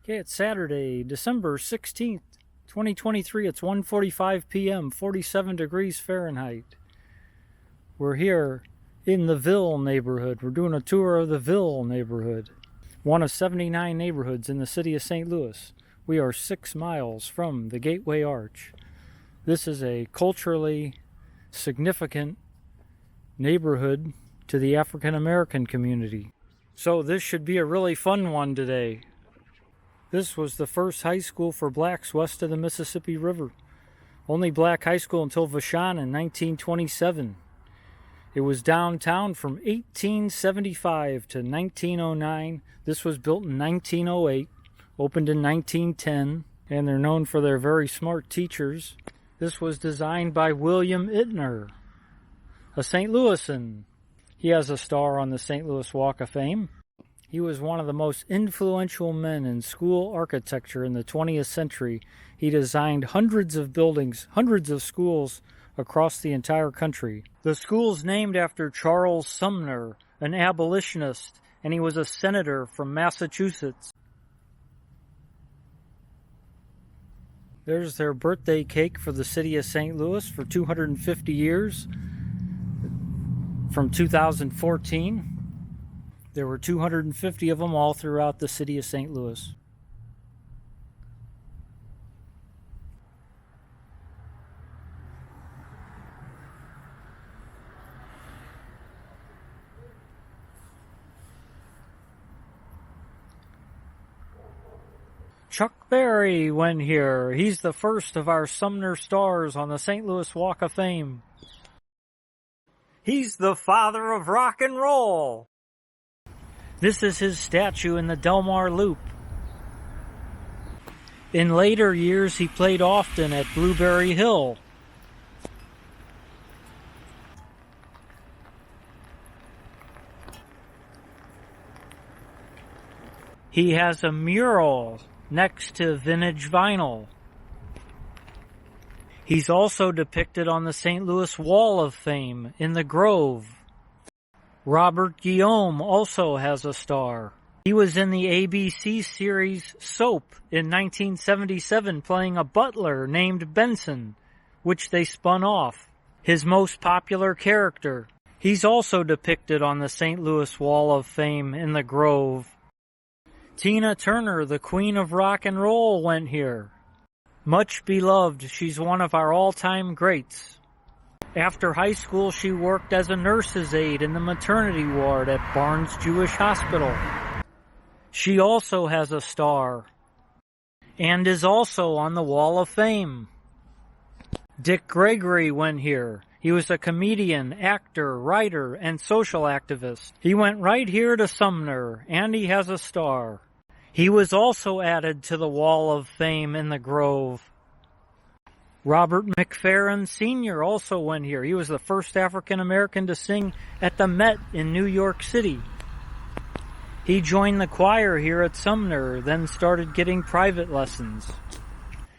Okay, it's Saturday, December 16th, 2023. It's 1:45 p.m., 47 degrees Fahrenheit. We're here in the Ville neighborhood. We're doing a tour of the Ville neighborhood, one of 79 neighborhoods in the city of St. Louis. We are 6 miles from the Gateway Arch. This is a culturally significant neighborhood to the African American community. So this should be a really fun one today. This was the first high school for blacks west of the Mississippi River. Only black high school until Vashon in 1927. It was downtown from 1875 to 1909. This was built in 1908, opened in 1910, and they're known for their very smart teachers. This was designed by William Ittner, a St. Louisan. He has a star on the St. Louis Walk of Fame. He was one of the most influential men in school architecture in the 20th century. He designed hundreds of buildings, hundreds of schools across the entire country. The school's named after Charles Sumner, an abolitionist, and he was a senator from Massachusetts. There's their birthday cake for the city of St. Louis for 250 years from 2014. There were 250 of them all throughout the city of St. Louis. Chuckberry went here. He's the first of our Sumner stars on the St. Louis Walk of Fame. He's the father of rock and roll. This is his statue in the Delmar Loop. In later years, he played often at Blueberry Hill. He has a mural next to vintage vinyl. He's also depicted on the St. Louis Wall of Fame in the Grove. Robert Guillaume also has a star. He was in the ABC series Soap in 1977 playing a butler named Benson, which they spun off. His most popular character. He's also depicted on the St. Louis Wall of Fame in the Grove. Tina Turner, the Queen of Rock and Roll, went here. Much beloved, she's one of our all-time greats. After high school, she worked as a nurse's aide in the maternity ward at Barnes Jewish Hospital. She also has a star and is also on the Wall of Fame. Dick Gregory went here. He was a comedian, actor, writer, and social activist. He went right here to Sumner, and he has a star. He was also added to the Wall of Fame in the Grove. Robert McFerrin Sr. also went here. He was the first African American to sing at the Met in New York City. He joined the choir here at Sumner, then started getting private lessons.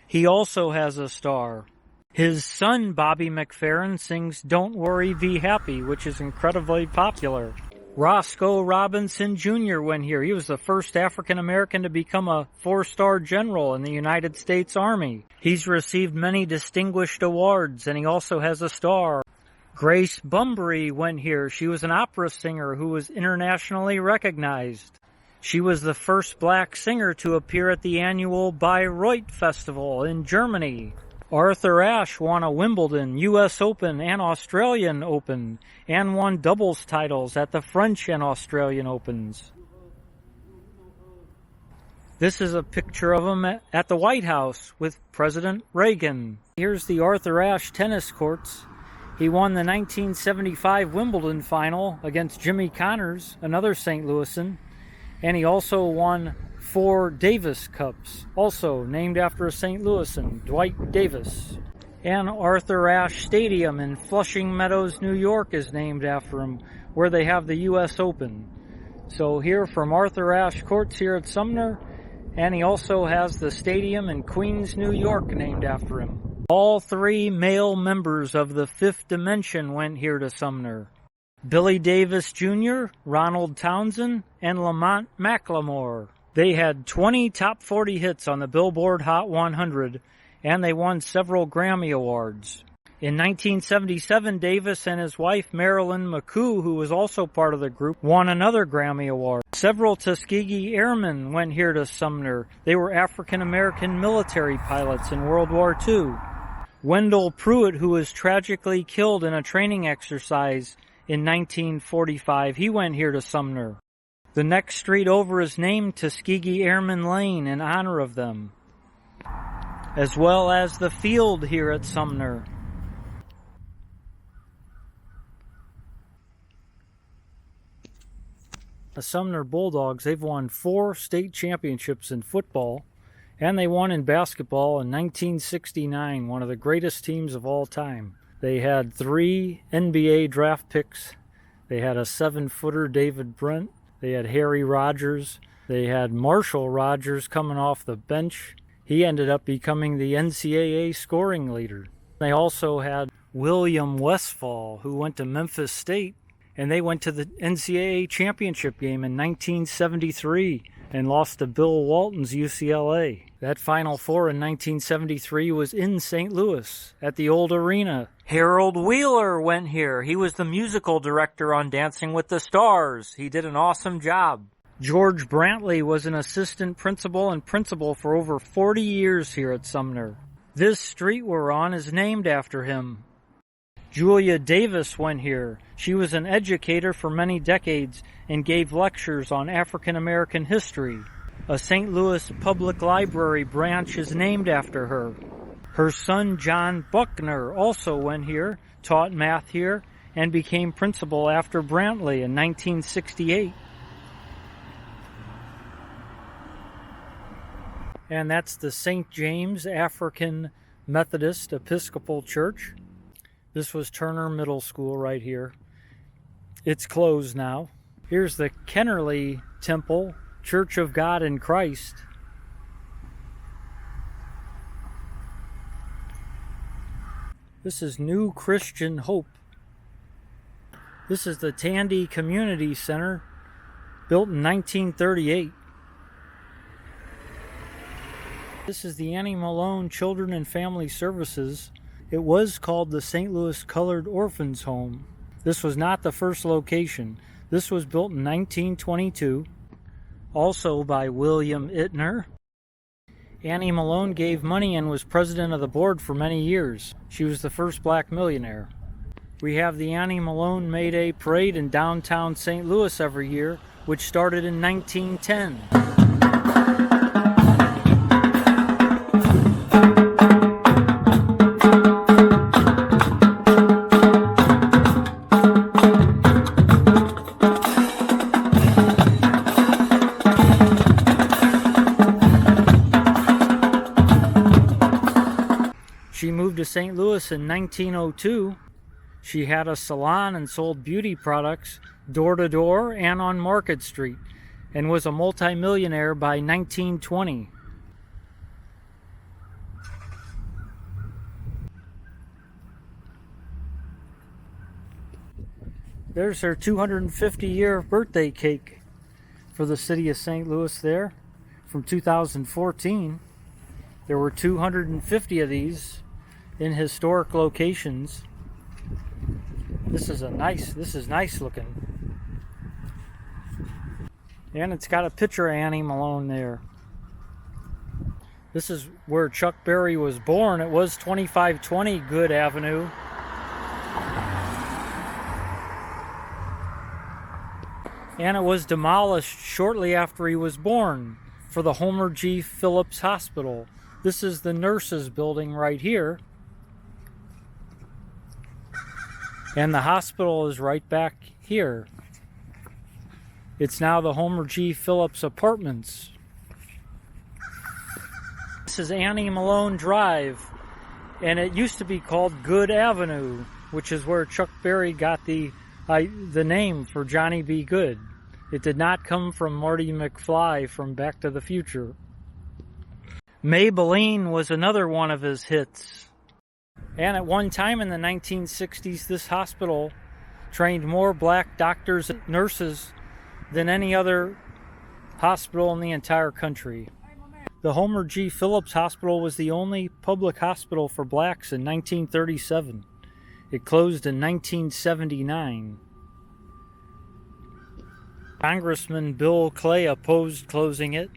He also has a star. His son, Bobby McFerrin, sings Don't Worry, Be Happy, which is incredibly popular. Rosco Robinson Jr. went here. He was the first African American to become a 4-star general in the United States Army. He's received many distinguished awards, and he also has a star. Grace Bumbery went here. She was an opera singer who was internationally recognized. She was the first black singer to appear at the annual Bayreuth Festival in Germany. Arthur Ashe won a Wimbledon, U.S. Open, and Australian Open, and won doubles titles at the French and Australian Opens. This is a picture of him at the White House with President Reagan. Here's the Arthur Ashe tennis courts. He won the 1975 Wimbledon final against Jimmy Connors, another St. Louisan, and he also won 4 Davis Cups, also named after a St. Louisan, Dwight Davis. And Arthur Ashe Stadium in Flushing Meadows, New York is named after him, where they have the U.S. Open. So here from Arthur Ashe Courts here at Sumner, and he also has the stadium in Queens, New York named after him. All 3 male members of the Fifth Dimension went here to Sumner. Billy Davis Jr., Ronald Townsend, and Lamont McLemore. They had 20 top 40 hits on the Billboard Hot 100, and they won several Grammy Awards. In 1977, Davis and his wife, Marilyn McCoo, who was also part of the group, won another Grammy Award. Several Tuskegee Airmen went here to Sumner. They were African-American military pilots in World War II. Wendell Pruitt, who was tragically killed in a training exercise in 1945, he went here to Sumner. The next street over is named Tuskegee Airmen Lane in honor of them, as well as the field here at Sumner. The Sumner Bulldogs, they've won 4 state championships in football, and they won in basketball in 1969, one of the greatest teams of all time. They had 3 NBA draft picks. They had a 7-footer, David Brent. They had Harry Rogers. They had Marshall Rogers coming off the bench. He ended up becoming the NCAA scoring leader. They also had William Westfall, who went to Memphis State, and they went to the NCAA championship game in 1973 and lost to Bill Walton's UCLA. That Final Four in 1973 was in St. Louis at the old arena. Harold Wheeler went here. He was the musical director on Dancing with the Stars. He did an awesome job. George Brantley was an assistant principal and principal for over 40 years here at Sumner. This street we're on is named after him. Julia Davis went here. She was an educator for many decades and gave lectures on African American history. A St. Louis Public Library branch is named after her. Her son John Buckner also went here, taught math here, and became principal after Brantley in 1968. And that's the St. James African Methodist Episcopal Church. This was Turner Middle School right here. It's closed now. Here's the Kennerly Temple, Church of God in Christ. This is New Christian Hope. This is the Tandy Community Center, built in 1938. This is the Annie Malone Children and Family Services. It was called the St. Louis Colored Orphans Home. This was not the first location. This was built in 1922, also by William Ittner. Annie Malone gave money and was president of the board for many years. She was the first black millionaire. We have the Annie Malone May Day Parade in downtown St. Louis every year, which started in 1910. She moved to St. Louis in 1902. She had a salon and sold beauty products door-to-door and on Market Street, and was a multimillionaire by 1920. There's her 250-year birthday cake for the city of St. Louis there from 2014. There were 250 of these in historic locations. This is nice looking. And it's got a picture of Annie Malone there. This is where Chuckberry was born. It was 2520 Good Avenue. And it was demolished shortly after he was born for the Homer G. Phillips Hospital. This is the nurses' building right here. And the hospital is right back here. It's now the Homer G. Phillips Apartments. This is Annie Malone Drive, and it used to be called Good Avenue, which is where Chuckberry got the name for Johnny B. Good. It did not come from Marty McFly from Back to the Future. Maybelline was another one of his hits. And at one time in the 1960s, this hospital trained more black doctors and nurses than any other hospital in the entire country. The Homer G. Phillips Hospital was the only public hospital for blacks in 1937. It closed in 1979. Congressman Bill Clay opposed closing it.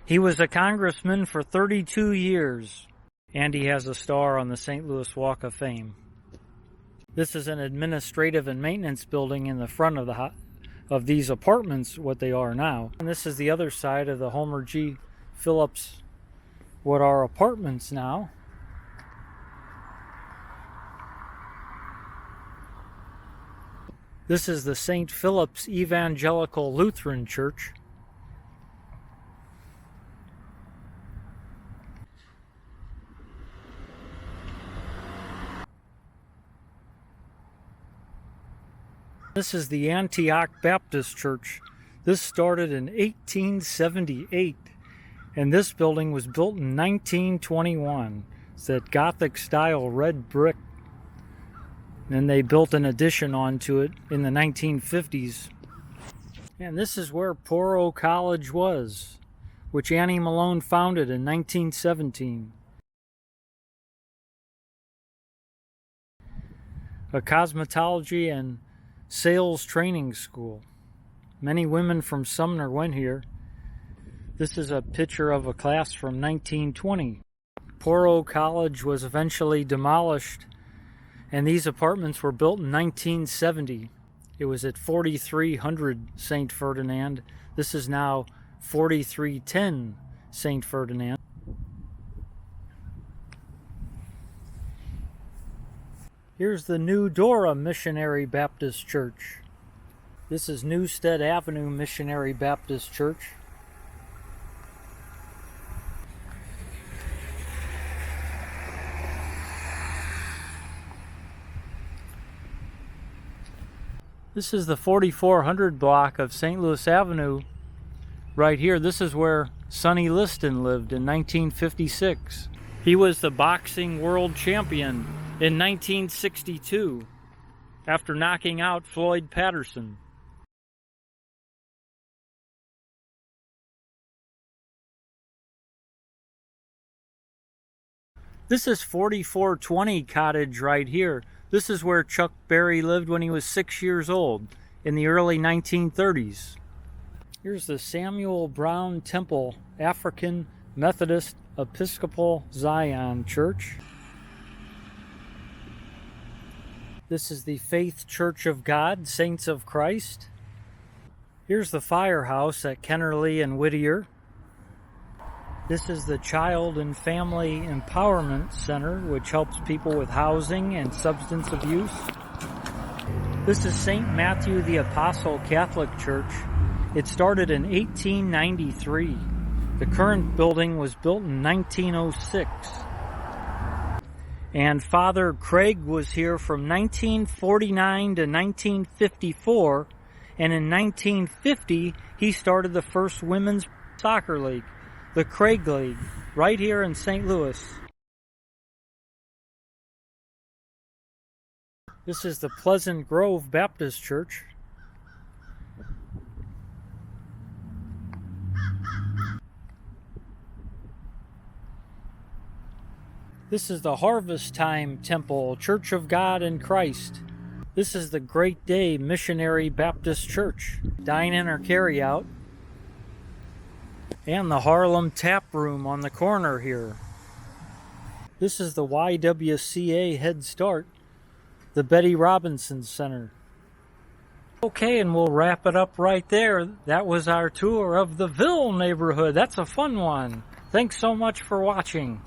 He was a congressman for 32 years, and he has a star on the St. Louis Walk of Fame. This is an administrative and maintenance building in the front of these apartments, what they are now. And this is the other side of the Homer G. Phillips, what are apartments now. This is the St. Philip's Evangelical Lutheran Church. This is the Antioch Baptist Church. This started in 1878, and this building was built in 1921. It's that Gothic-style red brick. And they built an addition onto it in the 1950s. And this is where Poro College was, which Annie Malone founded in 1917. A cosmetology and sales training school. Many women from Sumner went here. This is a picture of a class from 1920. Poro College was eventually demolished, and these apartments were built in 1970. It was at 4300 St. Ferdinand. This is now 4310 St. Ferdinand. Here's the New Dora Missionary Baptist Church. This is Newstead Avenue Missionary Baptist Church. This is the 4400 block of St. Louis Avenue right here. This is where Sonny Liston lived in 1956. He was the boxing world champion in 1962 after knocking out Floyd Patterson. This is 4420 Cottage right here. This is where Chuckberry lived when he was 6 years old in the early 1930s. Here's the Samuel Brown Temple African Methodist Episcopal Zion Church. This is the Faith Church of God, Saints of Christ. Here's the firehouse at Kennerly and Whittier. This is the Child and Family Empowerment Center, which helps people with housing and substance abuse. This is St. Matthew the Apostle Catholic Church. It started in 1893. The current building was built in 1906. And Father Craig was here from 1949 to 1954, and in 1950 he started the first women's soccer league, the Craig League, right here in St. Louis. This is the Pleasant Grove Baptist Church. This is the Harvest Time Temple, Church of God in Christ. This is the Great Day Missionary Baptist Church, dine-in or carry-out. And the Harlem Tap Room on the corner here. This is the YWCA Head Start, the Betty Robinson Center. Okay, and we'll wrap it up right there. That was our tour of the Ville neighborhood. That's a fun one. Thanks so much for watching.